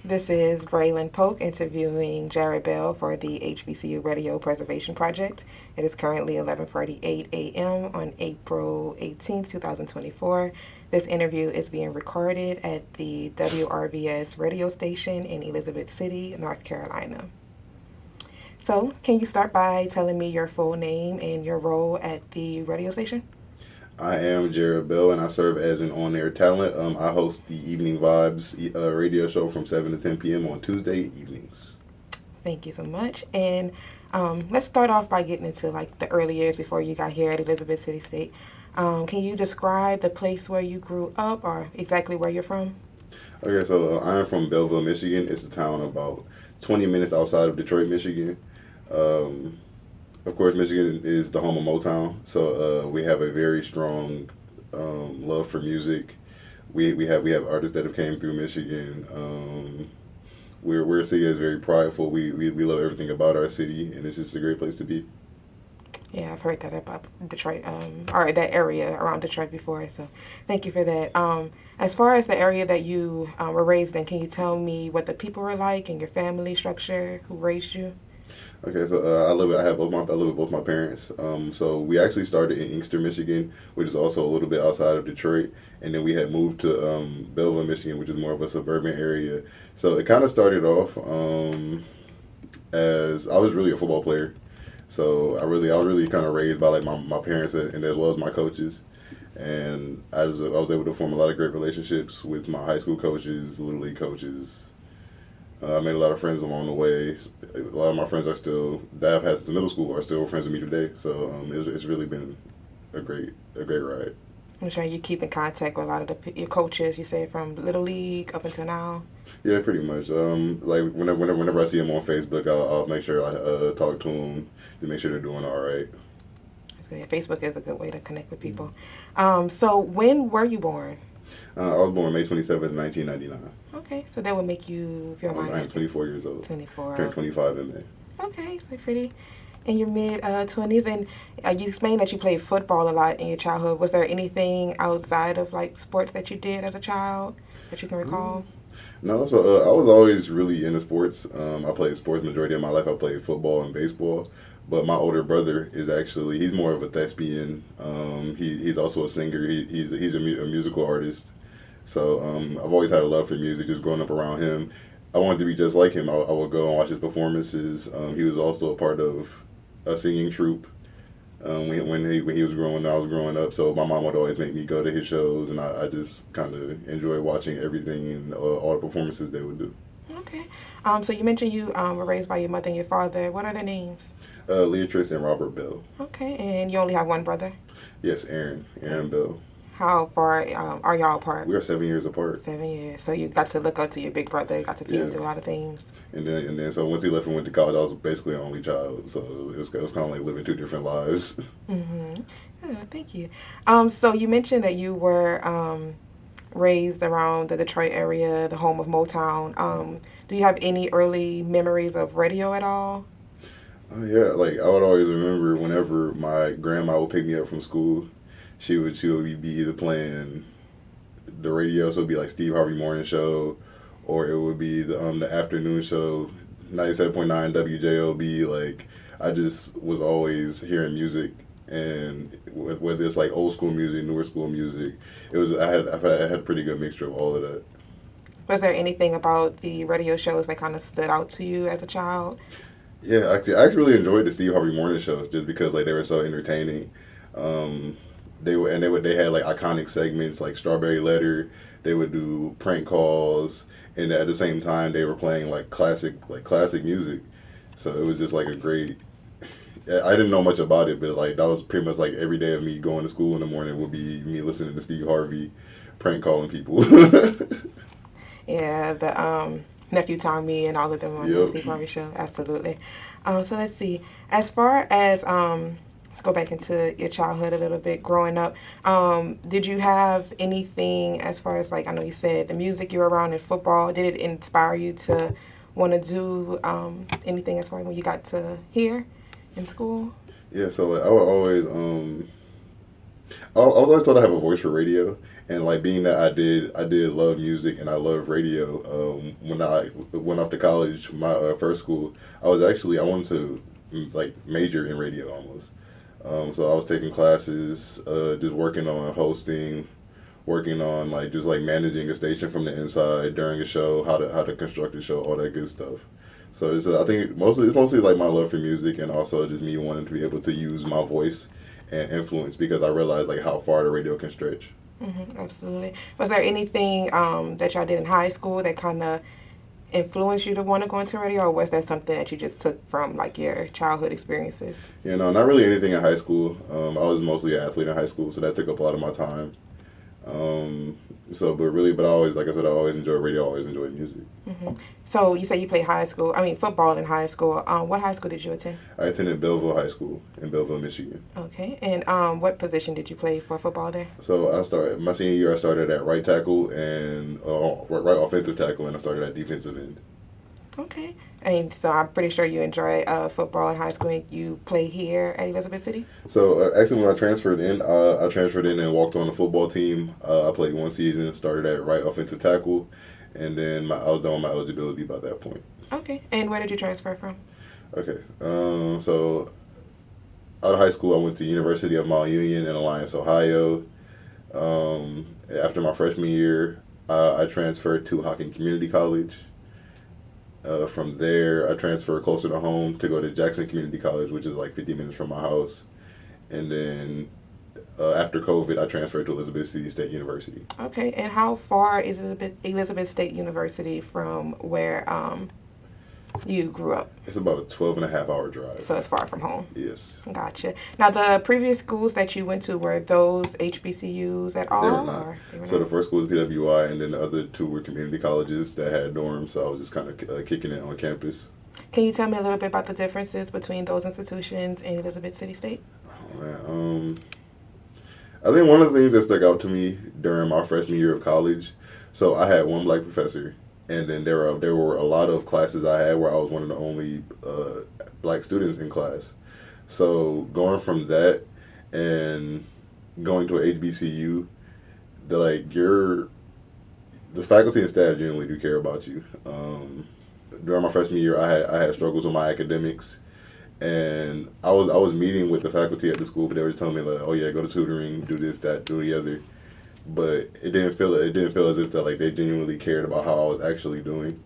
This is Breighlynn Polk interviewing Jared Bell for the HBCU Radio Preservation Project. It is currently 11:48 a.m. on April 18, 2024. This interview is being recorded at the WRVS radio station in Elizabeth City, North Carolina. So, can you start by telling me your full name and your role at the radio station? I am Jared Bell, and I serve as an on-air talent. I host the Evening Vibes radio show from 7 to 10 p.m. on Tuesday evenings. Thank you so much. And let's start off by getting into like the early years before you got here at Elizabeth City State. Can you describe the place where you grew up or exactly where you're from? Okay, so I am from Belleville, Michigan. It's a town about 20 minutes outside of Detroit, Michigan. Of course, Michigan is the home of Motown, so we have a very strong love for music. We have artists that have came through Michigan. We're a city that's very prideful. We love everything about our city, and it's just a great place to be. Yeah, I've heard that about Detroit, or that area around Detroit before, so thank you for that. As far as the area that you were raised in, can you tell me what the people were like and your family structure, who raised you? Okay, so I live with both my parents. So we actually started in Inkster, Michigan, which is also a little bit outside of Detroit, and then we had moved to Belleville, Michigan, which is more of a suburban area. So it kind of started off as I was really a football player. So I was really kind of raised by like my parents and as well as my coaches, and I was able to form a lot of great relationships with my high school coaches, little league coaches. I made a lot of friends along the way. A lot of my friends that I've had since middle school are still friends with me today. So it's really been a great ride. I'm sure you keep in contact with a lot of your coaches, you say, from Little League up until now. Yeah, pretty much. Like whenever I see them on Facebook, I'll make sure I talk to them to make sure they're doing all right. Yeah, Facebook is a good way to connect with people. So when were you born? I was born May 27th, 1999. Okay, so that would make you, if you don't mind. I am 24 years old. 24. Turned 25 in May. Okay, so pretty in your mid 20s, and you explained that you played football a lot in your childhood. Was there anything outside of like sports that you did as a child that you can recall? No, so I was always really into sports. I played sports majority of my life. I played football and baseball. But my older brother he's more of a thespian. He's also a singer. He's a musical artist. So I've always had a love for music, just growing up around him. I wanted to be just like him. I would go and watch his performances. He was also a part of a singing troupe when he was growing. I was growing up, so my mom would always make me go to his shows, and I just kind of enjoyed watching everything and all the performances they would do. Okay. So you mentioned you were raised by your mother and your father. What are their names? Leatrice and Robert Bell. Okay, and you only have one brother? Yes, Aaron Bell. How far are y'all apart? We are 7 years apart. 7 years. So you got to look up to your big brother. You got to see him do a lot of things. And then so once he left and went to college, I was basically an only child. So it was kind of like living two different lives. Mm-hmm. Oh, thank you. So you mentioned that you were raised around the Detroit area, the home of Motown. Do you have any early memories of radio at all? Yeah, like I would always remember whenever my grandma would pick me up from school, she would be either playing the radio, so it'd be like Steve Harvey Morning Show, or it would be the afternoon show, 97.9 WJOB. Like I just was always hearing music, and whether it's like old school music, newer school music, I had a pretty good mixture of all of that. Was there anything about the radio shows that kind of stood out to you as a child? Yeah, actually, I really enjoyed the Steve Harvey Morning Show just because like they were so entertaining. They had like iconic segments like Strawberry Letter. They would do prank calls, and at the same time they were playing like classic music. So it was just like a great. I didn't know much about it, but like that was pretty much like every day of me going to school in the morning would be me listening to Steve Harvey, prank calling people. Yeah, the Nephew Tommy and all of them on the Steve Harvey Show. Absolutely. So let's see. As far as let's go back into your childhood a little bit. Growing up, did you have anything as far as like I know you said the music you were around in football? Did it inspire you to want to do anything as far as when you got to here in school? Yeah. So like I would always I was always thought I have a voice for radio, and like being that I did love music and I love radio. When I went off to college, my first school, I wanted to like major in radio almost. So I was taking classes, just working on hosting, working on like just like managing a station from the inside during a show, how to construct a show, all that good stuff. So I think it's mostly like my love for music and also just me wanting to be able to use my voice and influence because I realized like how far the radio can stretch. Absolutely. Was there anything that y'all did in high school that kind of influenced you to want to go into radio, or was that something that you just took from like your childhood experiences? You know, not really anything in high school. I was mostly an athlete in high school, so that took up a lot of my time. But I always, like I said, I always enjoyed radio. I always enjoyed music. So you say you played football in high school. What high school did you attend? I attended Belleville High School in Belleville, Michigan. Okay, and what position did you play for football there? So I started my senior year. I started at right tackle and right offensive tackle, and I started at defensive end. Okay, and so I'm pretty sure you enjoy football in high school. And you play here at Elizabeth City. So actually, when I transferred in and walked on the football team. I played one season, started at right offensive tackle, and then I was done with my eligibility by that point. Okay, and where did you transfer from? Okay, so out of high school, I went to University of Mount Union in Alliance, Ohio. After my freshman year, I transferred to Hocking Community College. From there, I transferred closer to home to go to Jackson Community College, which is like 50 minutes from my house. And then after COVID, I transferred to Elizabeth City State University. Okay, and how far is Elizabeth State University from where you grew up? It's about a 12-and-a-half-hour drive. So it's far from home. Yes. Gotcha. Now, the previous schools that you went to, were those HBCUs at all? They were not. So the first school was PWI, and then the other two were community colleges that had dorms, so I was just kind of kicking it on campus. Can you tell me a little bit about the differences between those institutions and Elizabeth City State? Oh, man. I think one of the things that stuck out to me during my freshman year of college, so I had one black professor, and then there were a lot of classes I had where I was one of the only black students in class. So going from that and going to an HBCU, the faculty and staff generally do care about you. During my freshman year, I had struggles with my academics, and I was meeting with the faculty at the school, but they were just telling me like, oh yeah, go to tutoring, do this, that, do the other. But it didn't feel as if that like they genuinely cared about how I was actually doing.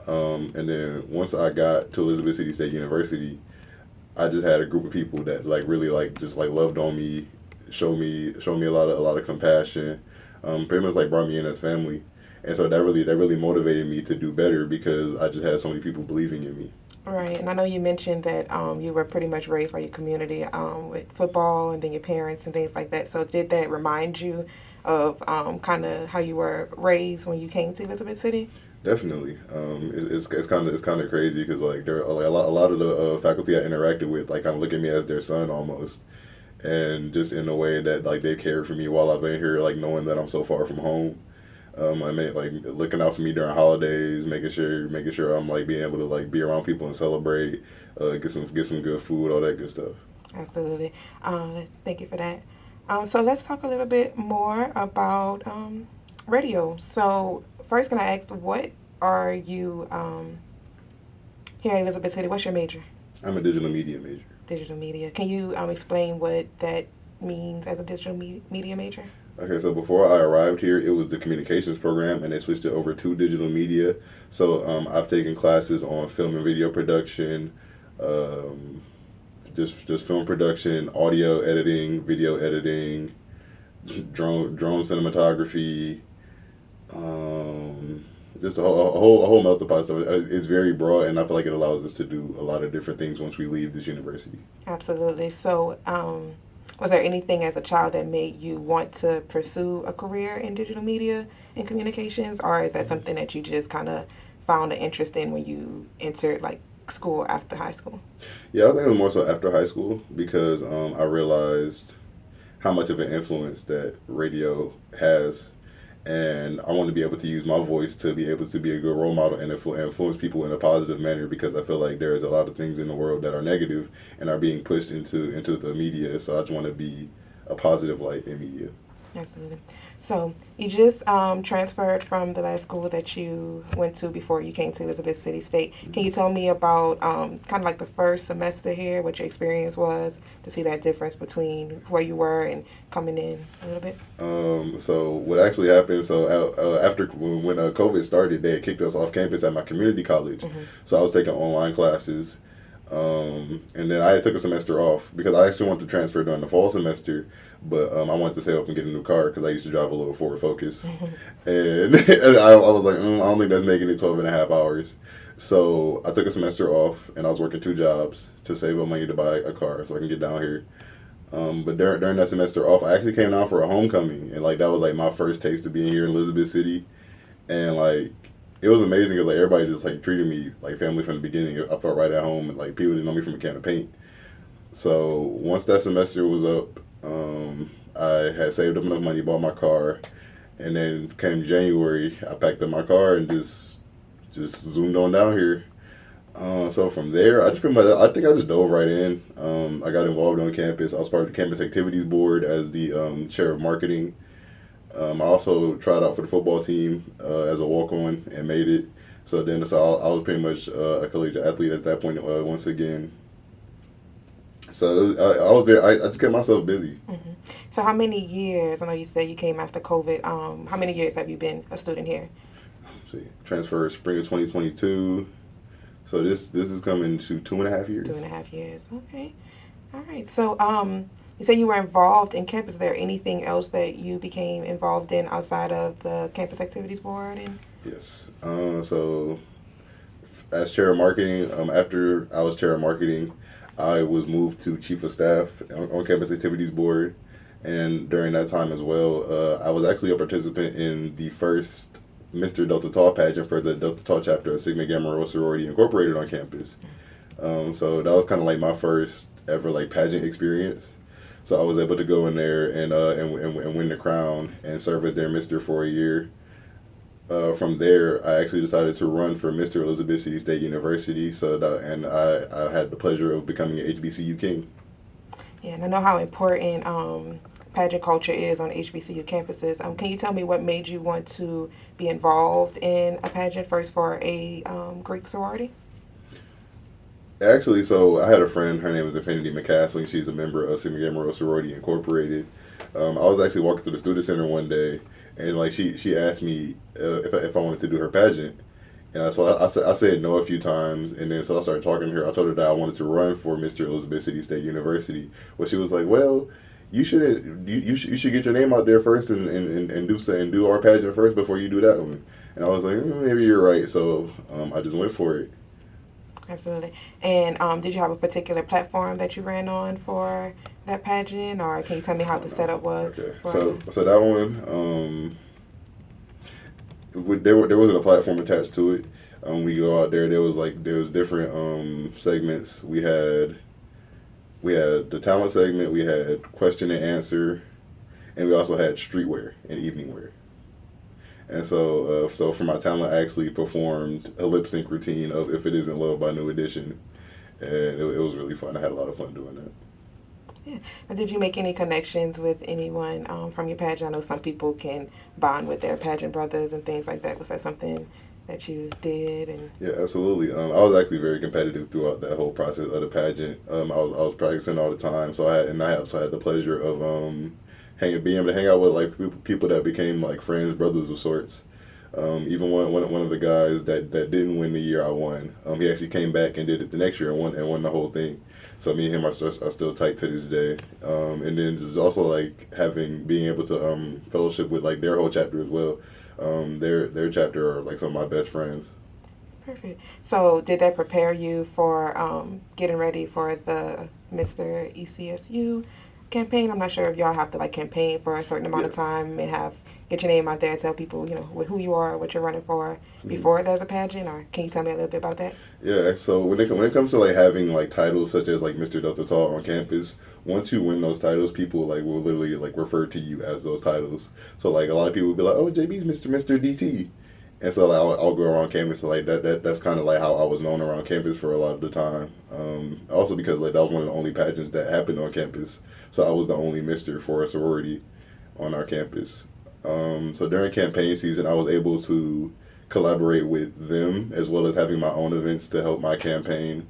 And then once I got to Elizabeth City State University, I just had a group of people that like really like just like loved on me, showed me a lot of compassion, pretty much like brought me in as family, and so that really motivated me to do better because I just had so many people believing in me. Right, and I know you mentioned that you were pretty much raised by your community with football and then your parents and things like that. So did that remind you of kind of how you were raised when you came to Elizabeth City? Definitely. It's kind of crazy because like there are like a lot of the faculty I interacted with like kind of look at me as their son almost, and just in a way that like they cared for me while I've been here, like knowing that I'm so far from home. I mean, like looking out for me during holidays, making sure I'm like being able to like be around people and celebrate, get some good food, all that good stuff. Absolutely. Thank you for that. So let's talk a little bit more about radio. So first, can I ask, what are you here at Elizabeth City? What's your major? I'm a digital media major. Digital media. Can you explain what that means as a digital media major? Okay, so before I arrived here, it was the communications program, and they switched it over to digital media. So I've taken classes on film and video production, just film production, audio editing, video editing, drone cinematography, just a whole melting pot of stuff. It's very broad, and I feel like it allows us to do a lot of different things once we leave this university. Absolutely. So, was there anything as a child that made you want to pursue a career in digital media and communications, or is that something that you just kind of found an interest in when you entered like school after high school? Yeah, I think it was more so after high school because I realized how much of an influence that radio has, and I want to be able to use my voice to be able to be a good role model and influence people in a positive manner, because I feel like there's a lot of things in the world that are negative and are being pushed into the media. So I just want to be a positive light in media. Absolutely. So you just transferred from the last school that you went to before you came to Elizabeth City State. Can you tell me about kind of like the first semester here, what your experience was, to see that difference between where you were and coming in a little bit? So what actually happened? So after when COVID started, they had kicked us off campus at my community college. Mm-hmm. So I was taking online classes, and then I took a semester off because I actually wanted to transfer during the fall semester. But I wanted to save up and get a new car because I used to drive a little Ford Focus. And I was like, I don't think that's making it 12 and a half hours. So I took a semester off and I was working 2 jobs to save up money to buy a car so I can get down here. But during that semester off, I actually came down for a homecoming. And like that was like my first taste of being here in Elizabeth City. And like it was amazing because like everybody just like treated me like family from the beginning. I felt right at home and like people didn't know me from a can of paint. So once that semester was up, I had saved up enough money, bought my car, and then came January, I packed up my car and just zoomed on down here. So from there, I think I just dove right in. I got involved on campus. I was part of the campus activities board as the chair of marketing. I also tried out for the football team as a walk-on and made it. So I was pretty much a collegiate athlete at that point once again. So I was there. I just kept myself busy. Mm-hmm. So how many years? I know you said you came after COVID. How many years have you been a student here? Let's see, transfer spring of 2022. So this is coming to 2.5 years. 2.5 years. Okay. All right. So you said you were involved in campus. Is there anything else that you became involved in outside of the campus activities board? Yes. So as chair of marketing, after I was chair of marketing, I was moved to chief of staff on campus activities board, and during that time as well, I was actually a participant in the first Mr. Delta Tau pageant for the Delta Tau chapter of Sigma Gamma Rho Sorority Incorporated on campus. So that was kind of like my first ever like pageant experience. So I was able to go in there and win the crown and serve as their Mr. for a year. From there, I actually decided to run for Mr. Elizabeth City State University. I had the pleasure of becoming an HBCU king. Yeah, and I know how important pageant culture is on HBCU campuses. Can you tell me what made you want to be involved in a pageant first for a Greek sorority? Actually, so I had a friend. Her name is Infinity McCaslin. She's a member of Sigma Gamma Rho Sorority Incorporated. I was actually walking through the student center one day, and like she asked me if I wanted to do her pageant, and I said no a few times, and then so I started talking to her. I told her that I wanted to run for Mr. Elizabeth City State University. Well, she was like, "Well, you should get your name out there first and do our pageant first before you do that one." And I was like, maybe you're right. So I just went for it. Absolutely. And did you have a particular platform that you ran on for that pageant, or can you tell me how the setup was? Okay. So that one, there wasn't a platform attached to it. We go out there. There was different segments. We had the talent segment. We had question and answer, and we also had streetwear and evening wear. And so for my talent, I actually performed a lip sync routine of "If It Isn't Love" by New Edition, and it was really fun. I had a lot of fun doing that. Yeah. And did you make any connections with anyone from your pageant? I know some people can bond with their pageant brothers and things like that. Was that something that you did? And yeah, absolutely. I was actually very competitive throughout that whole process of the pageant. I was practicing all the time, so I also had the pleasure of being able to hang out with like people that became like friends, brothers of sorts. Even one of the guys that didn't win the year I won, he actually came back and did it the next year and won the whole thing. So me and him are still tight to this day. And then there's also like being able to fellowship with like their whole chapter as well. Their chapter are like some of my best friends. Perfect. So did that prepare you for getting ready for the Mr. ECSU campaign? I'm not sure if y'all have to like campaign for a certain amount of time and get your name out there, tell people, who you are, what you're running for before there's a pageant, or can you tell me a little bit about that? Yeah, so when it comes to like having like titles such as like Mr. Delta Tau on campus, once you win those titles, people like will literally like refer to you as those titles. So like a lot of people will be like, "Oh, JB's Mr. DT," And so like, I'll go around campus, and like that's kind of like how I was known around campus for a lot of the time. Also because like that was one of the only pageants that happened on campus, so I was the only Mister for a sorority on our campus. So during campaign season, I was able to collaborate with them as well as having my own events to help my campaign,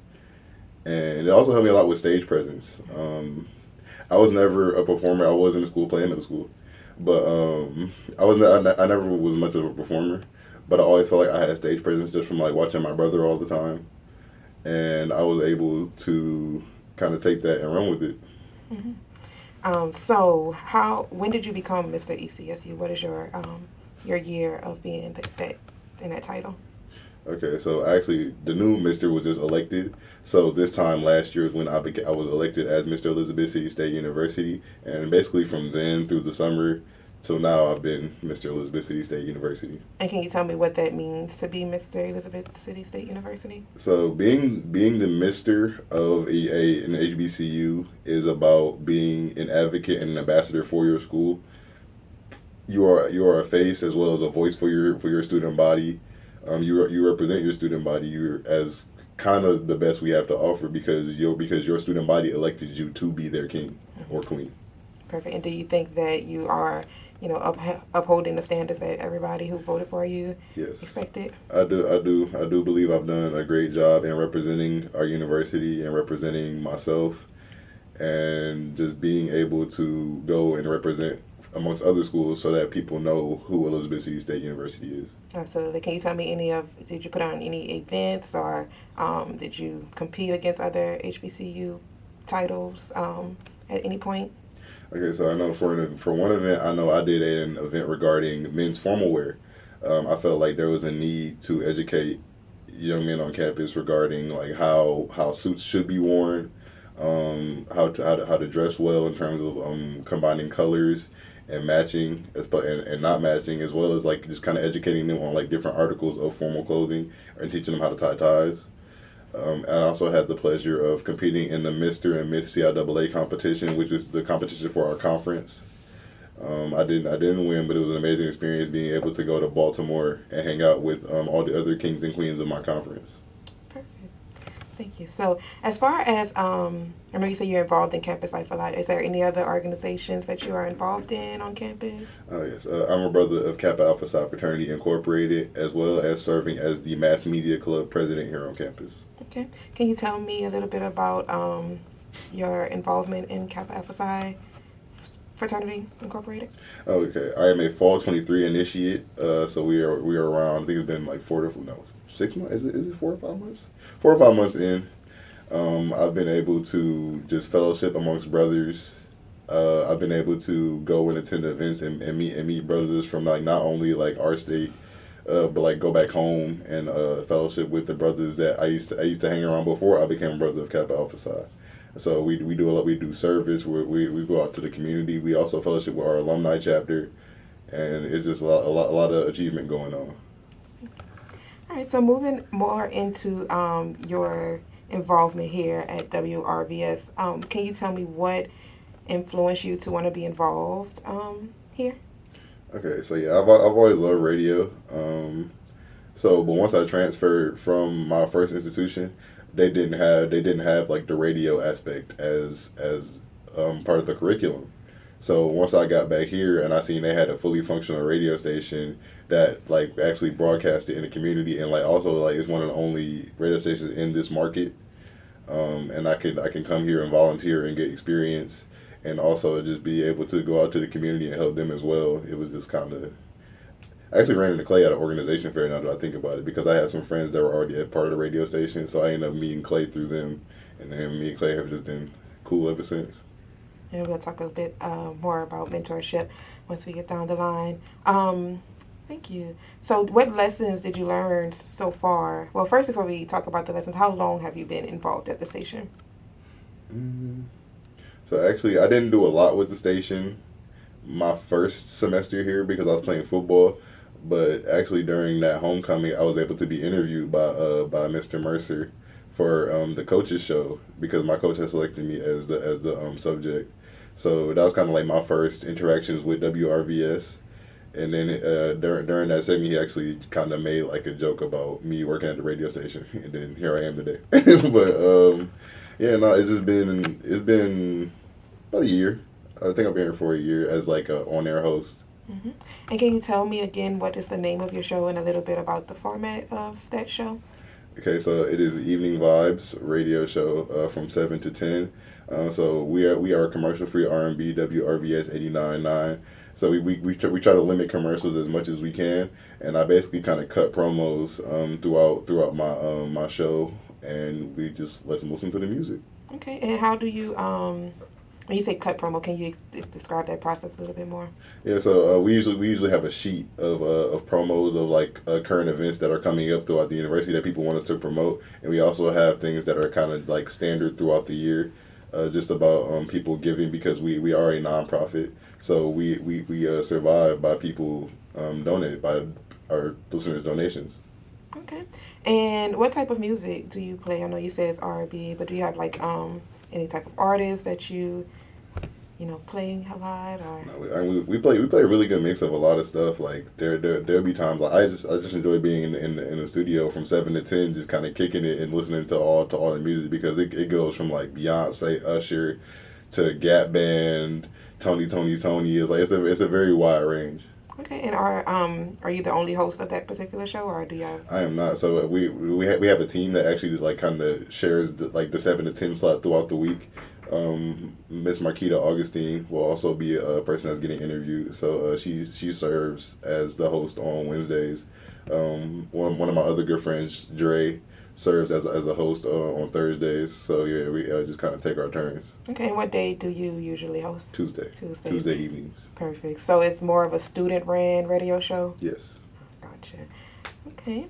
and it also helped me a lot with stage presence. I was never a performer. I was in the school playing middle school, but I never was much of a performer. But I always felt like I had stage presence just from like watching my brother all the time, and I was able to kind of take that and run with it. Mm-hmm. So when did you become Mr. ECSU? What is your year of being that in that title? Okay, so actually, the new Mister was just elected. So this time last year is when I was elected as Mr. Elizabeth City State University, and basically from then through the summer till now, I've been Mr. Elizabeth City State University. And can you tell me what that means to be Mr. Elizabeth City State University? So being the Mister of an HBCU is about being an advocate and an ambassador for your school. You are a face as well as a voice for your student body. You represent your student body. You're as kind of the best we have to offer because your student body elected you to be their king or queen. Perfect. And do you think that you are, upholding the standards that everybody who voted for you expected? I do believe I've done a great job in representing our university and representing myself, and just being able to go and represent amongst other schools so that people know who Elizabeth City State University is. Absolutely. Can you tell me did you put on any events or did you compete against other HBCU titles at any point? Okay, so I know for one event, I know I did an event regarding men's formal wear. I felt like there was a need to educate young men on campus regarding like how suits should be worn, how to dress well in terms of combining colors and matching and not matching, as well as like just kind of educating them on like different articles of formal clothing and teaching them how to tie ties. And I also had the pleasure of competing in the Mr. and Miss CIAA competition, which is the competition for our conference. I didn't win, but it was an amazing experience being able to go to Baltimore and hang out with all the other kings and queens of my conference. Perfect. Thank you. So as far as, I know you say you're involved in campus life a lot. Is there any other organizations that you are involved in on campus? Oh, yes. I'm a brother of Kappa Alpha Psi Fraternity Incorporated, as well as serving as the Mass Media Club president here on campus. Okay. Can you tell me a little bit about your involvement in Kappa Alpha Psi Fraternity Incorporated? Okay. I am a Fall 23 initiate, so we are around, I think it's been like 6 months? Is it 4 or 5 months? 4 or 5 months in. I've been able to just fellowship amongst brothers. I've been able to go and attend events and meet brothers from like not only like our state, but like go back home and fellowship with the brothers that I used to hang around before I became a brother of Kappa Alpha Psi. So we do a lot. We do service. We go out to the community. We also fellowship with our alumni chapter, and it's just a lot of achievement going on. All right. So moving more into your involvement here at WRVS, can you tell me what influenced you to want to be involved here? Okay, so yeah, I've always loved radio. But once I transferred from my first institution, they didn't have like the radio aspect as part of the curriculum. So once I got back here and I seen they had a fully functional radio station that like actually broadcasted in the community, and like also like it's one of the only radio stations in this market, and I can come here and volunteer and get experience, and also just be able to go out to the community and help them as well. It was just kind of, I actually ran into Clay at an organization fair now that I think about it, because I had some friends that were already a part of the radio station, so I ended up meeting Clay through them, and then me and Clay have just been cool ever since. And we'll talk a bit more about mentorship once we get down the line. Thank you. So what lessons did you learn so far? Well, first, before we talk about the lessons, how long have you been involved at the station? So actually, I didn't do a lot with the station my first semester here because I was playing football. But actually, during that homecoming, I was able to be interviewed by Mr. Mercer for the coaches show, because my coach had selected me as the subject. So that was kind of like my first interactions with WRVS. And then during that segment, he actually kind of made like a joke about me working at the radio station, and then here I am today. But yeah, no, it's been about a year. I think I've been here for a year as like a on-air host. Mm-hmm. And can you tell me again what is the name of your show and a little bit about the format of that show? Okay, so it is Evening Vibes radio show from 7 to 10. So we are commercial free R&B WRVS 89.9. So we try to limit commercials as much as we can, and I basically kind of cut promos throughout my show, and we just let them listen to the music. Okay, and how do you when you say cut promo, can you describe that process a little bit more? Yeah, so we usually have a sheet of promos of like current events that are coming up throughout the university that people want us to promote, and we also have things that are kind of like standard throughout the year, just about people giving, because we are a nonprofit, so we survive by people donated by our listeners' donations. Okay, and what type of music do you play? I know you said it's R&B, but do you have like any type of artist that you play a lot, or? No, we play a really good mix of a lot of stuff. Like there'll be times like I just enjoy being in the studio from 7 to 10, just kind of kicking it and listening to all the music, because it goes from like Beyonce, Usher, to Gap Band, Tony. It's a very wide range. Okay, and are you the only host of that particular show, or do you have? I am not. So we have a team that actually like kind of shares the 7 to 10 slot throughout the week. Miss Marquita Augustine will also be a person that's getting interviewed. So she serves as the host on Wednesdays. One of my other good friends, Dre, serves as a host on Thursdays. So yeah, we just kind of take our turns. Okay, and what day do you usually host? Tuesday evenings. Perfect. So it's more of a student-ran radio show? Yes. Gotcha. Okay.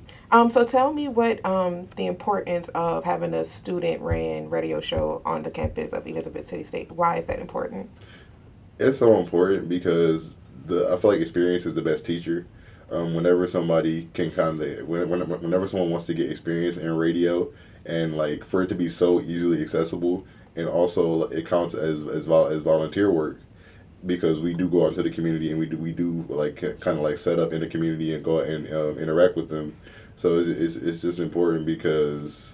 So tell me what the importance of having a student-ran radio show on the campus of Elizabeth City State. Why is that important? It's so important because I feel like experience is the best teacher. Whenever somebody can whenever someone wants to get experience in radio, and like for it to be so easily accessible, and also it counts as volunteer work, because we do go out to the community and we do like kind of like set up in the community and go and interact with them. So it's just important because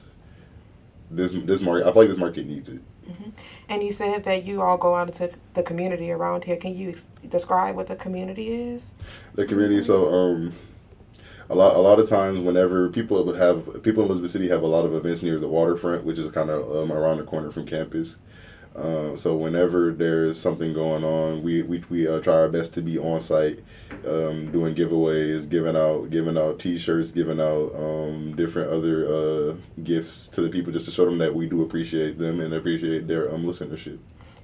this market, I feel like this market needs it. Mm-hmm. And you said that you all go out into the community around here. Can you describe what the community is? The community, so a lot of times whenever people in Elizabeth City have a lot of events near the waterfront, which is kind of around the corner from campus. So whenever there's something going on, we try our best to be on site, doing giveaways, giving out T-shirts, giving out different other gifts to the people, just to show them that we do appreciate them and appreciate their listenership.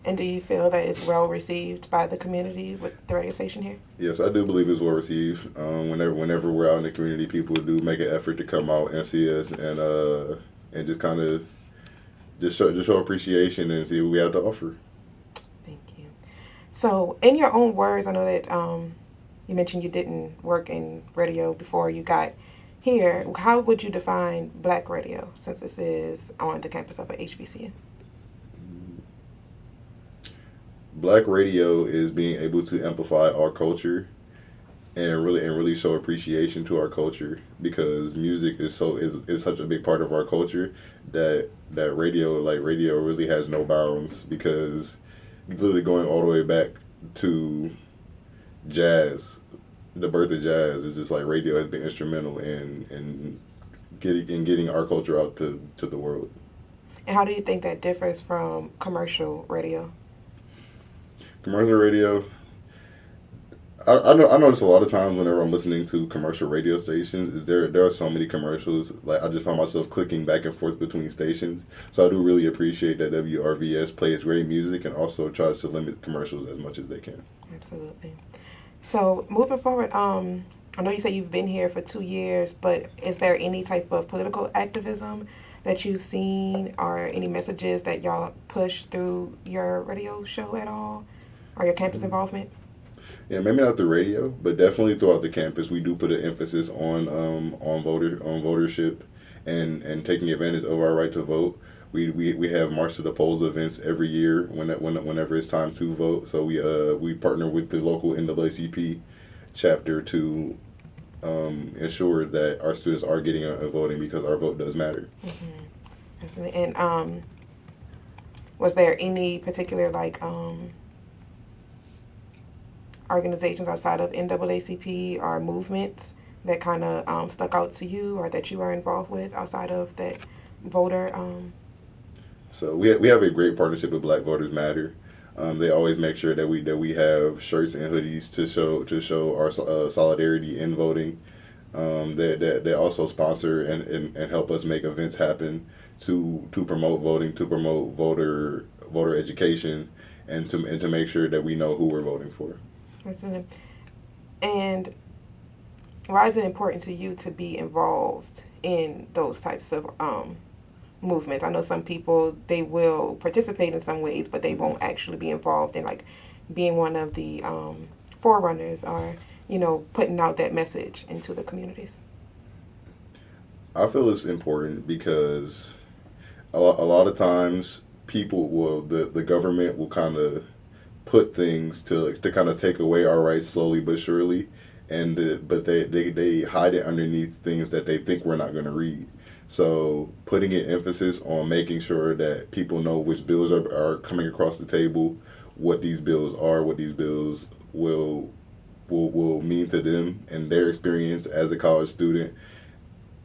And do you feel that it's well received by the community with the radio station here? Yes, I do believe it's well received. Whenever we're out in the community, people do make an effort to come out and see us, and just kind of just show appreciation and see what we have to offer. Thank you. So, in your own words, I know that you mentioned you didn't work in radio before you got here. How would you define Black radio, since this is on the campus of a HBCU? Black radio is being able to amplify our culture and really show appreciation to our culture, because music is such a big part of our culture that radio really has no bounds, because literally going all the way back to jazz, the birth of jazz is just like radio has been instrumental in getting our culture out to the world. And how do you think that differs from commercial radio? Commercial radio, I notice a lot of times whenever I'm listening to commercial radio stations, is there are so many commercials. Like I just find myself clicking back and forth between stations. So I do really appreciate that WRVS plays great music and also tries to limit commercials as much as they can. Absolutely. So moving forward, I know you say you've been here for 2 years, but is there any type of political activism that you've seen, or any messages that y'all push through your radio show at all, or your campus involvement? Yeah, maybe not the radio, but definitely throughout the campus, we do put an emphasis on votership and taking advantage of our right to vote. We have March to the Polls events every year whenever it's time to vote. So we partner with the local NAACP chapter to ensure that our students are getting out and voting, because our vote does matter. Mm-hmm. And was there any particular organizations outside of NAACP or movements that kind of stuck out to you or that you are involved with outside of that voter? So we have a great partnership with Black Voters Matter. They always make sure that we have shirts and hoodies to show our solidarity in voting. They also sponsor and help us make events happen to promote voting, to promote voter education, and to make sure that we know who we're voting for. And why is it important to you to be involved in those types of movements? I know some people, they will participate in some ways, but they won't actually be involved in being one of the forerunners or putting out that message into the communities. I feel it's important because a lot of times the government will kind of put things to kind of take away our rights slowly but surely, but they hide it underneath things that they think we're not going to read. So putting an emphasis on making sure that people know which bills are coming across the table, what these bills are, what these bills will mean to them and their experience as a college student,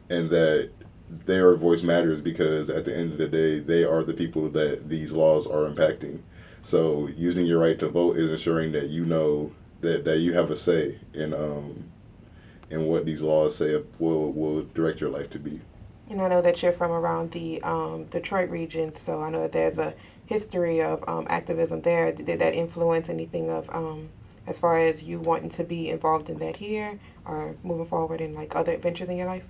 and that their voice matters, because at the end of the day, they are the people that these laws are impacting. So using your right to vote is ensuring that you know that you have a say in what these laws say will direct your life to be. And I know that you're from around the Detroit region, so I know that there's a history of activism there. Did that influence anything of as far as you wanting to be involved in that here or moving forward in other adventures in your life?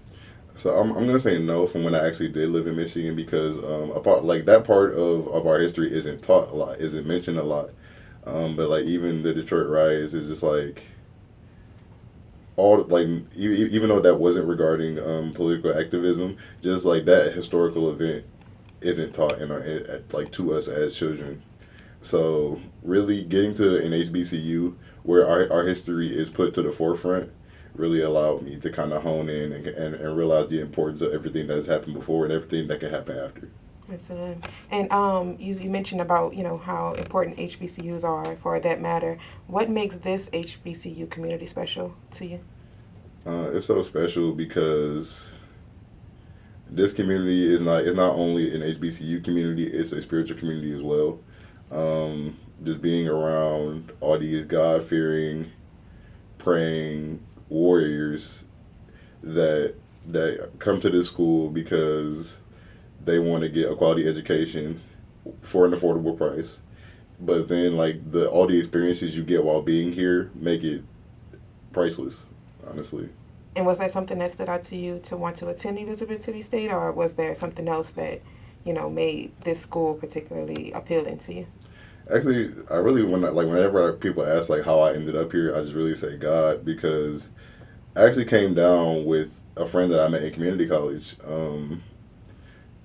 So I'm gonna say no from when I actually did live in Michigan, because that part of our history isn't taught a lot, isn't mentioned a lot. But even the Detroit riots is just even though that wasn't regarding political activism, just that historical event isn't taught to us as children. So really getting to an HBCU where our history is put to the forefront really allowed me to kind of hone in and realize the importance of everything that has happened before and everything that can happen after. Absolutely. And you mentioned about how important HBCUs are for that matter. What makes this HBCU community special to you? It's so special because this community is not only an HBCU community, it's a spiritual community as well. Just being around all these God-fearing, praying warriors that come to this school because they want to get a quality education for an affordable price. But then all the experiences you get while being here make it priceless, honestly. And was that something that stood out to you to want to attend Elizabeth City State, or was there something else that made this school particularly appealing to you? Actually, I really whenever people ask how I ended up here, I just really say God, because I actually came down with a friend that I met in community college.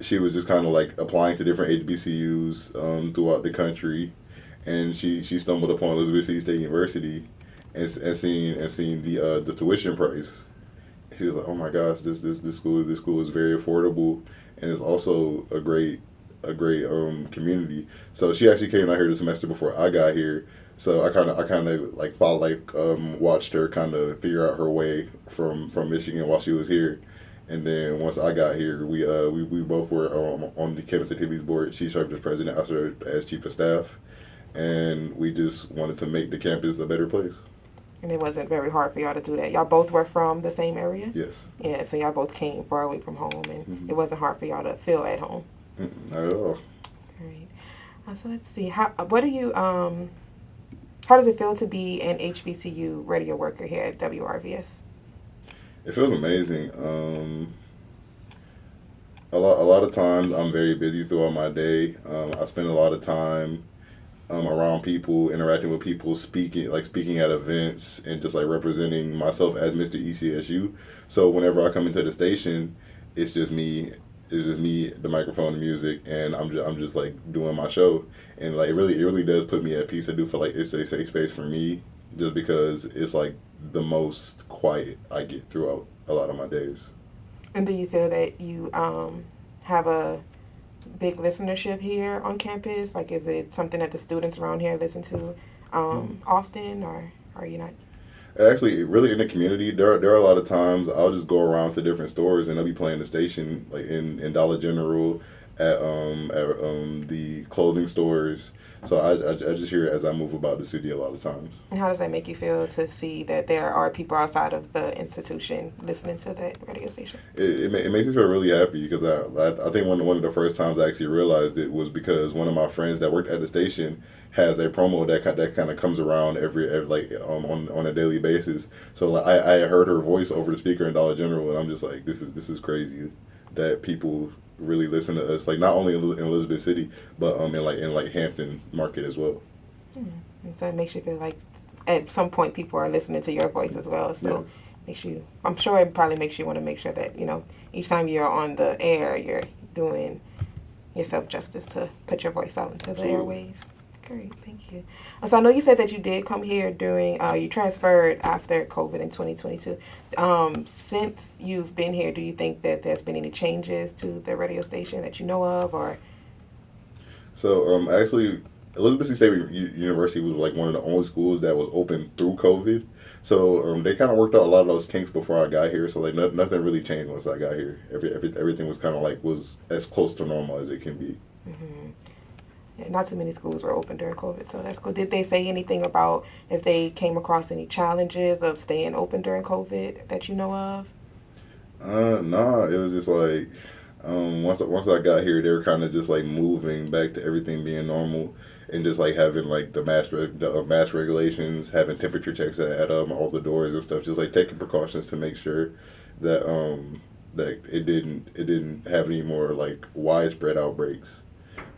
She was just kind of applying to different HBCUs throughout the country, and she stumbled upon Elizabeth City State University and seen the tuition price. She was like, "Oh my gosh, this school is very affordable, and it's also a great community." So she actually came out here the semester before I got here. So I kind of watched her kind of figure out her way from Michigan while she was here, and then once I got here, we both were on the campus activities board. She served as president, I served as chief of staff, and we just wanted to make the campus a better place. And it wasn't very hard for y'all to do that. Y'all both were from the same area? Yes. Yeah, so y'all both came far away from home, and it wasn't hard for y'all to feel at home. Not at all. Great. So let's see. How does it feel to be an HBCU radio worker here at WRVS? It feels amazing. A lot of times I'm very busy throughout my day. I spend a lot of time around people, interacting with people, speaking at events, and just representing myself as Mr. ECSU. So whenever I come into the station, it's just me, the microphone, the music, and I'm just doing my show. And it really does put me at peace. I do feel like it's a safe space for me, just because it's the most quiet I get throughout a lot of my days. And do you feel that you have a big listenership here on campus? Like, is it something that the students around here listen to often, or are you not? Actually, really in the community, there are a lot of times I'll just go around to different stores and they'll be playing the station like in Dollar General, at the clothing stores. So I just hear it as I move about the city a lot of times. And how does that make you feel to see that there are people outside of the institution listening to that radio station? It makes me feel really happy because I think one of the first times I actually realized it was because one of my friends that worked at the station has a promo that kind of comes around every like on a daily basis. So like, I heard her voice over the speaker in Dollar General, and I'm just like, this is crazy that people really listen to us, like not only in Elizabeth City, but in like Hampton Market as well. And so it makes you feel like at some point people are listening to your voice as well. So makes you, I'm sure it probably makes you want to make sure that, you know, each time you're on the air, you're doing yourself justice to put your voice out into the airwaves. Great, thank you. So I know you said that you did come here during, you transferred after COVID in 2022. Since you've been here, do you think that there's been any changes to the radio station that you know of, or? So actually, Elizabeth State University was like one of the only schools that was open through COVID. So they kind of worked out a lot of those kinks before I got here. So like nothing really changed once I got here. Everything was kind of like was as close to normal as it can be. Mm-hmm. Yeah, not too many schools were open during COVID, so that's cool. Did they say anything about if they came across any challenges of staying open during COVID that you know of? No, it was just like once I got here, they were kind of just like moving back to everything being normal, and just like having like the mask regulations, having temperature checks at all the doors and stuff, just like taking precautions to make sure that that it didn't have any more like widespread outbreaks,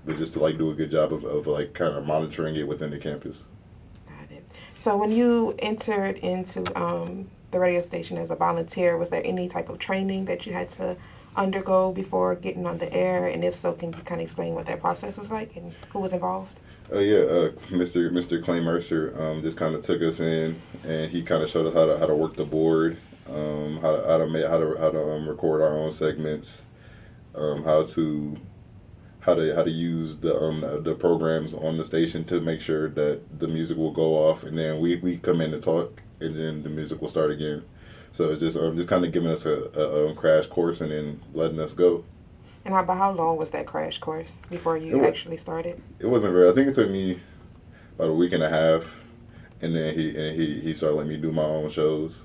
but just to like do a good job of like kind of monitoring it within the campus. Got it. So when you entered into the radio station as a volunteer, was there any type of training that you had to undergo before getting on the air? And if so, can you kind of explain what that process was like and who was involved? Mr. Clay Mercer just kind of took us in, and he kind of showed us how to work the board, how to record our own segments, how to use the programs on the station to make sure that the music will go off, and then we come in to talk, and then the music will start again. So it's just kind of giving us a crash course and then letting us go. And how long was that crash course before you actually started? It wasn't very. I think it took me about a week and a half, and then he started letting me do my own shows.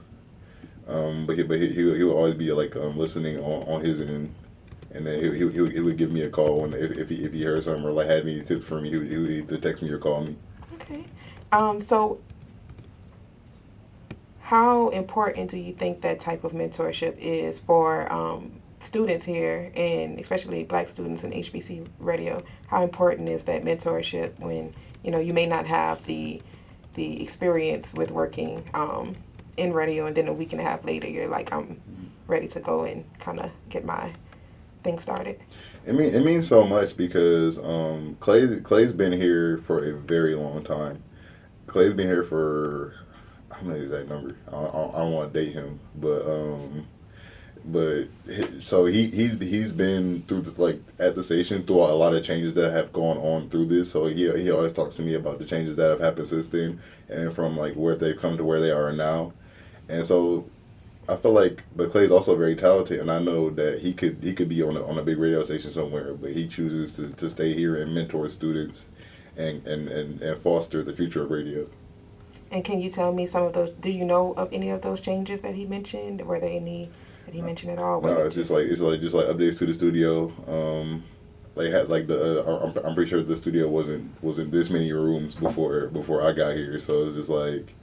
But he would always be like listening on his end. And then he would give me a call if he heard something or like had any tips for me. He would either text me or call me. Okay. So how important do you think that type of mentorship is for students here, and especially Black students in HBCU radio? How important is that mentorship when you may not have the experience with working in radio, and then a week and a half later you're like, I'm ready to go and kind of get my thing started? It means so much because Clay's been here for a very long time. Clay's been here for, I don't know the exact number. I don't want to date him, but so he's been through at the station through a lot of changes that have gone on through this. So he always talks to me about the changes that have happened since then, and from like where they've come to where they are now. And so I feel like, but Clay's also very talented, and I know that he could be on a big radio station somewhere, but he chooses to stay here and mentor students and foster the future of radio. And can you tell me some of those? Do you know of any of those changes that he mentioned? Were there any that he mentioned at all? No, it's just like updates to the studio. I'm pretty sure the studio wasn't this many rooms before I got here, so it's just like,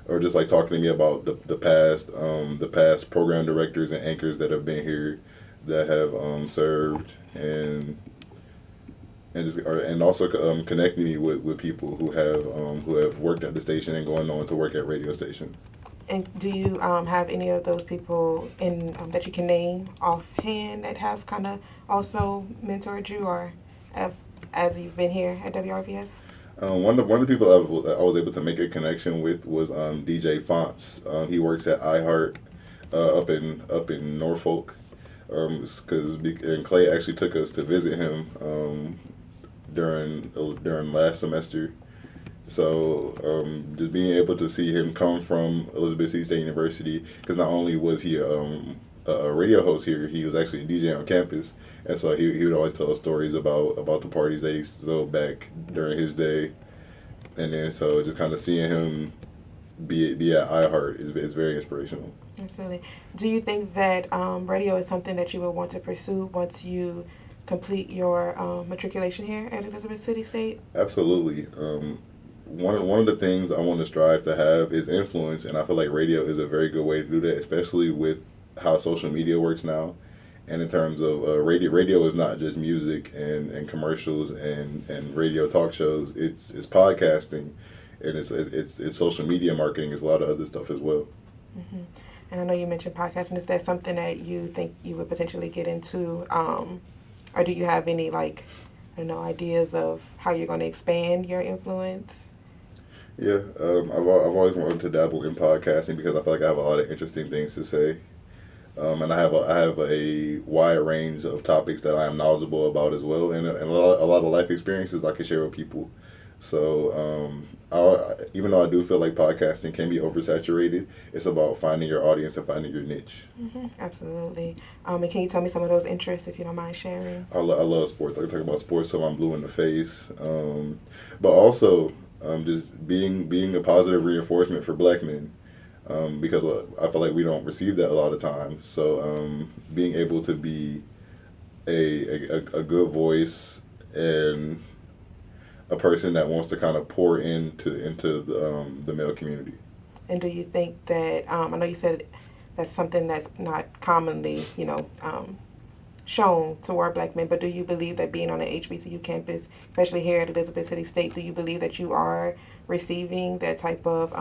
or just like talking to me about the past program directors and anchors that have been here, that have served, and also connecting me with people who have worked at the station and going on to work at radio stations. And do you have any of those people in that you can name offhand that have kind of also mentored you, or as you've been here at WRVS? One of the people I was able to make a connection with was DJ Fonts. He works at iHeart up in Norfolk. Because and Clay actually took us to visit him during last semester. So just being able to see him come from Elizabeth City State University, because not only was he a radio host here, he was actually a DJ on campus, and so he would always tell us stories about the parties they used to throw back during his day, and then so just kind of seeing him be at iHeart is very inspirational. Absolutely. Do you think that radio is something that you would want to pursue once you complete your matriculation here at Elizabeth City State? Absolutely. One of the things I want to strive to have is influence, and I feel like radio is a very good way to do that, especially with how social media works now. And in terms of radio is not just music and commercials and radio talk shows. It's podcasting, and it's social media marketing. It's a lot of other stuff as well. Mm-hmm. And I know you mentioned podcasting. Is that something that you think you would potentially get into, or do you have any ideas of how you're going to expand your influence? Yeah, I've always wanted to dabble in podcasting because I feel like I have a lot of interesting things to say, and I have a wide range of topics that I am knowledgeable about as well, and a lot of life experiences I can share with people. So even though I do feel like podcasting can be oversaturated, it's about finding your audience and finding your niche. Mm-hmm, absolutely. And can you tell me some of those interests, if you don't mind sharing? I love sports. I can talk about sports till I'm blue in the face, but also just being a positive reinforcement for Black men, because I feel like we don't receive that a lot of times. So being able to be a good voice and a person that wants to kind of pour into the male community. And do you think that I know you said that's something that's not commonly shown toward Black men, but do you believe that being on an HBCU campus, especially here at Elizabeth City State, do you believe that you are receiving that type of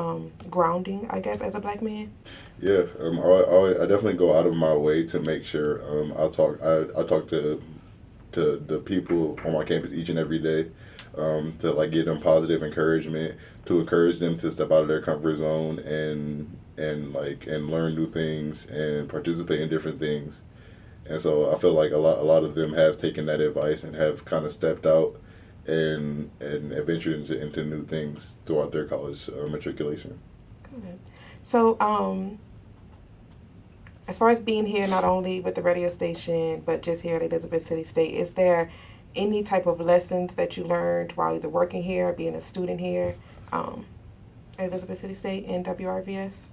grounding, I guess, as a Black man? Yeah, I definitely go out of my way to make sure I talk to the people on my campus each and every day, to like give them positive encouragement, to encourage them to step out of their comfort zone and learn new things and participate in different things. And so I feel like a lot of them have taken that advice and have kind of stepped out and ventured into new things throughout their college matriculation. Good. So as far as being here, not only with the radio station, but just here at Elizabeth City State, is there any type of lessons that you learned while either working here, being a student here at Elizabeth City State and WRVS?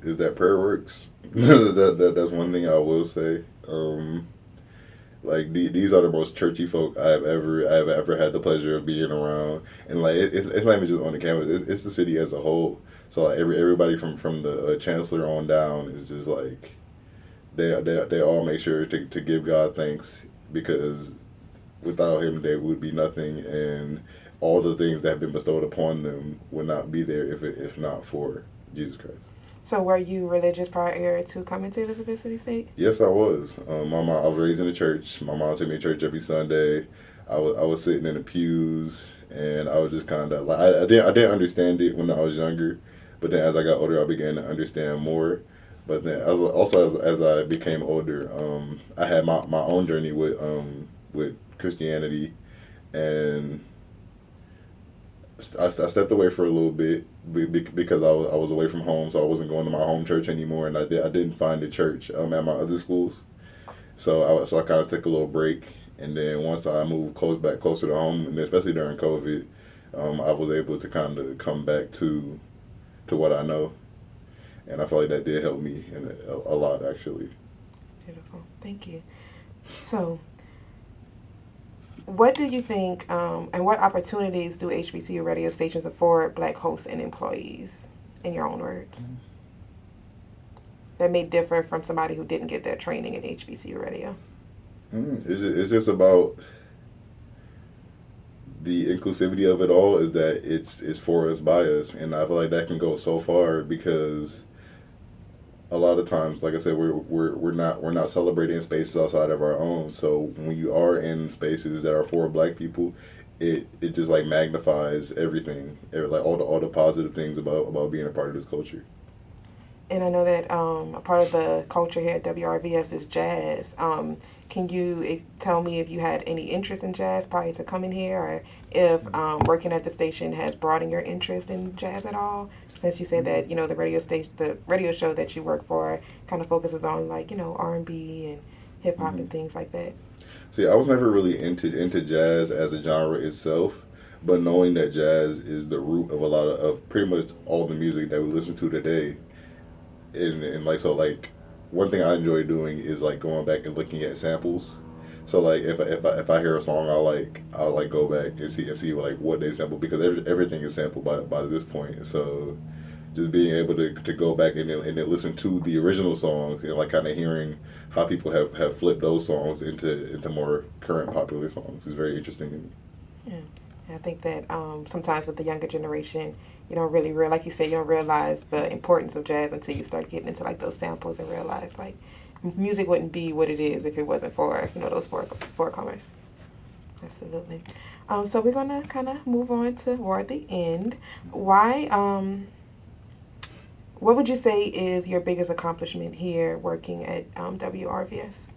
Is that prayer works? That's one thing I will say. These are the most churchy folk I have ever had the pleasure of being around, and like it's not even just on the campus. It's the city as a whole. So like everybody from the chancellor on down is just like they all make sure to give God thanks, because without him they would be nothing, and all the things that have been bestowed upon them would not be there if not for Jesus Christ. So were you religious prior to coming to Elizabeth City State? Yes, I was. I was raised in the church. My mom took me to church every Sunday. I was sitting in the pews, and I was just kind of like I didn't understand it when I was younger, but then as I got older, I began to understand more. But then as I became older, I had my own journey with Christianity, and I stepped away for a little bit because I was away from home, so I wasn't going to my home church anymore, and I didn't find a church at my other schools, so I kind of took a little break, and then once I moved closer to home, and especially during COVID, I was able to kind of come back to what I know, and I feel like that did help me a lot actually. That's beautiful. Thank you. So, what do you think, and what opportunities do HBCU radio stations afford Black hosts and employees, in your own words, that may differ from somebody who didn't get their training in HBCU radio? It's just about the inclusivity of it all, is that it's for us, by us, and I feel like that can go so far, because a lot of times, like I said, we're not celebrating spaces outside of our own. So when you are in spaces that are for Black people, it just like magnifies everything, like all the positive things about being a part of this culture. And I know that a part of the culture here at WRVS is jazz. Can you tell me if you had any interest in jazz prior to coming here, or if working at the station has broadened your interest in jazz at all? Since you said that the radio show that you work for, kind of focuses on like R&B and hip hop and things like that. See, I was never really into jazz as a genre itself, but knowing that jazz is the root of a lot of pretty much all the music that we listen to today, and like so like one thing I enjoy doing is like going back and looking at samples. So like if I hear a song, I'll like go back and see like what they sample, because everything is sampled by this point. So just being able to go back and then listen to the original songs and like kind of hearing how people have flipped those songs into more current popular songs is very interesting to me. Yeah. And I think that sometimes with the younger generation, you don't really like you said, you don't realize the importance of jazz until you start getting into like those samples and realize like music wouldn't be what it is if it wasn't for those forecomers. Absolutely. So we're gonna kind of move on toward the end. Why? What would you say is your biggest accomplishment here working at WRVS?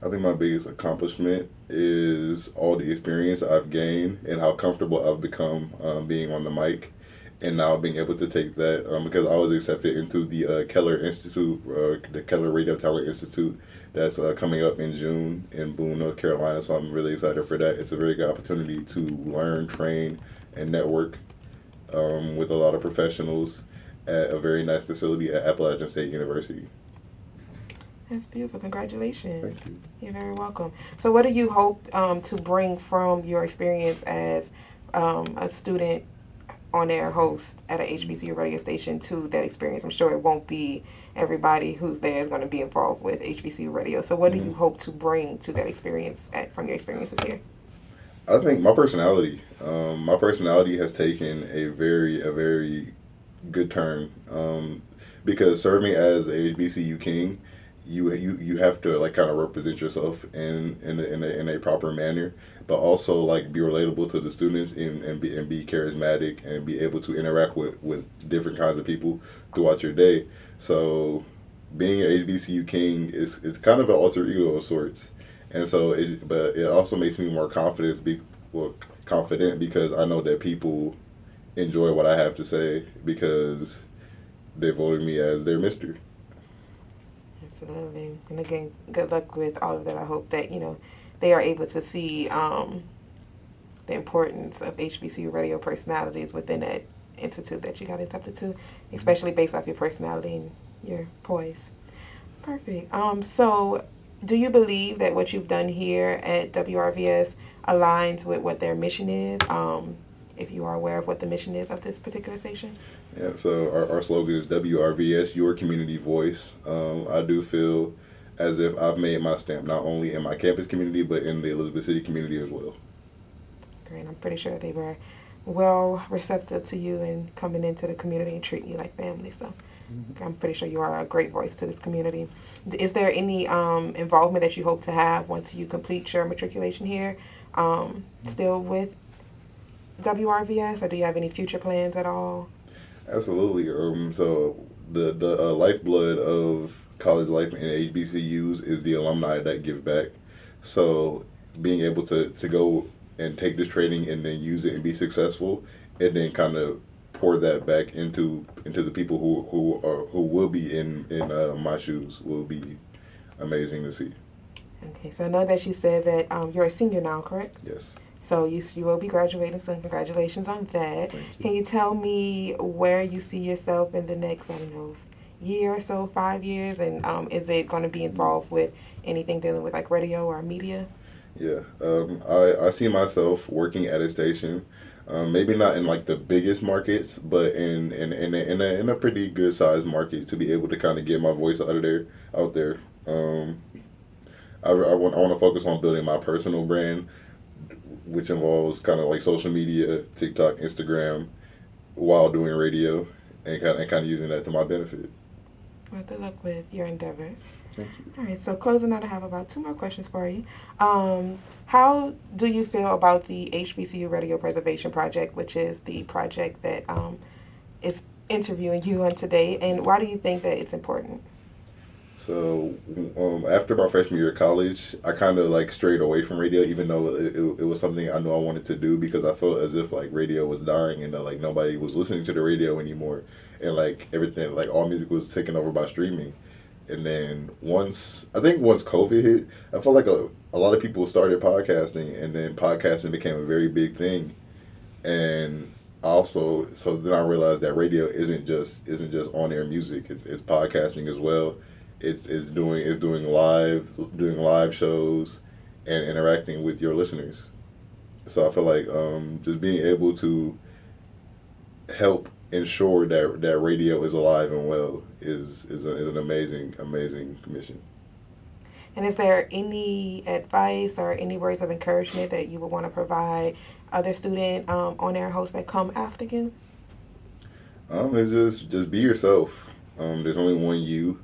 I think my biggest accomplishment is all the experience I've gained and how comfortable I've become being on the mic, and now being able to take that because I was accepted into the Keller Institute, the Keller Radio Talent Institute, that's coming up in June in Boone, North Carolina. So I'm really excited for that. It's a very good opportunity to learn, train, and network with a lot of professionals at a very nice facility at Appalachian State University. That's beautiful. Congratulations. Thank you. You're very welcome. So what do you hope to bring from your experience as a student on air host at a HBCU radio station to that experience? I'm sure it won't be everybody who's there is going to be involved with HBCU radio. So what do you hope to bring to that experience from your experiences here? I think my personality. My personality has taken a very good turn because serving as a HBCU king, you have to like kind of represent yourself in a proper manner, but also like be relatable to the students and be charismatic and be able to interact with different kinds of people throughout your day. So being an HBCU king is kind of an alter ego of sorts. And so, but it also makes me more confident because I know that people enjoy what I have to say because they voted me as their mister. Absolutely. And again, good luck with all of that. I hope that, they are able to see the importance of HBCU radio personalities within that institute that you got accepted to, especially based off your personality and your poise. Perfect. So do you believe that what you've done here at WRVS aligns with what their mission is? If you are aware of what the mission is of this particular station? Yeah, so our slogan is WRVS, your community voice. I do feel as if I've made my stamp not only in my campus community, but in the Elizabeth City community as well. Great. I'm pretty sure they were well receptive to you and coming into the community and treating you like family. So I'm pretty sure you are a great voice to this community. Is there any involvement that you hope to have once you complete your matriculation here, still with WRVS, or do you have any future plans at all? Absolutely. So the lifeblood of college life in HBCUs is the alumni that give back. So being able to go and take this training and then use it and be successful, and then kind of pour that back into the people who will be in my shoes will be amazing to see. Okay, so I know that you said that you're a senior now, correct? Yes. So you will be graduating soon. Congratulations on that. Can you tell me where you see yourself in the next, year or so, 5 years? And is it going to be involved with anything dealing with like radio or media? Yeah, I see myself working at a station, maybe not in like the biggest markets, but in a pretty good sized market to be able to kind of get my voice out there. I want to focus on building my personal brand, which involves kind of like social media, TikTok, Instagram, while doing radio, and kind of using that to my benefit. Well, good luck with your endeavors. Thank you. All right, so closing out, I have about 2 more questions for you. How do you feel about the HBCU Radio Preservation Project, which is the project that is interviewing you on today, and why do you think that it's important? So after my freshman year of college, I kind of like strayed away from radio, even though it was something I knew I wanted to do, because I felt as if like radio was dying and that like nobody was listening to the radio anymore, and like everything, like all music was taken over by streaming. And then once COVID hit, I felt like a lot of people started podcasting, and then podcasting became a very big thing. And also, so then I realized that radio isn't just on air music. It's podcasting as well. It's doing live shows and interacting with your listeners. So I feel like just being able to help ensure that radio is alive and well is an amazing mission. And is there any advice or any words of encouragement that you would want to provide other student on-air hosts that come after you? It's just be yourself. There's only one you,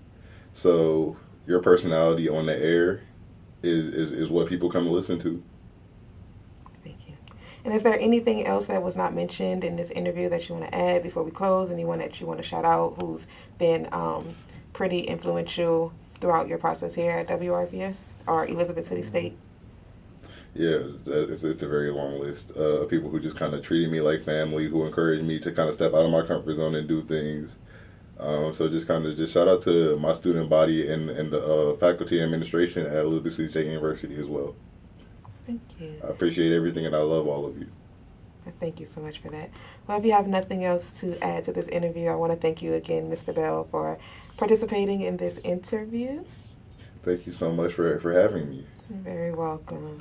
so your personality on the air is what people come to listen to. Thank you. And is there anything else that was not mentioned in this interview that you want to add before we close? Anyone that you want to shout out who's been pretty influential throughout your process here at WRVS or Elizabeth City State? Yeah, it's a very long list of people who just kind of treated me like family, who encouraged me to kind of step out of my comfort zone and do things. So just shout out to my student body and the faculty and administration at Elizabeth City State University as well. Thank you. I appreciate everything, and I love all of you. Thank you so much for that. Well, if you have nothing else to add to this interview, I want to thank you again, Mr. Bell, for participating in this interview. Thank you so much for having me. You're very welcome.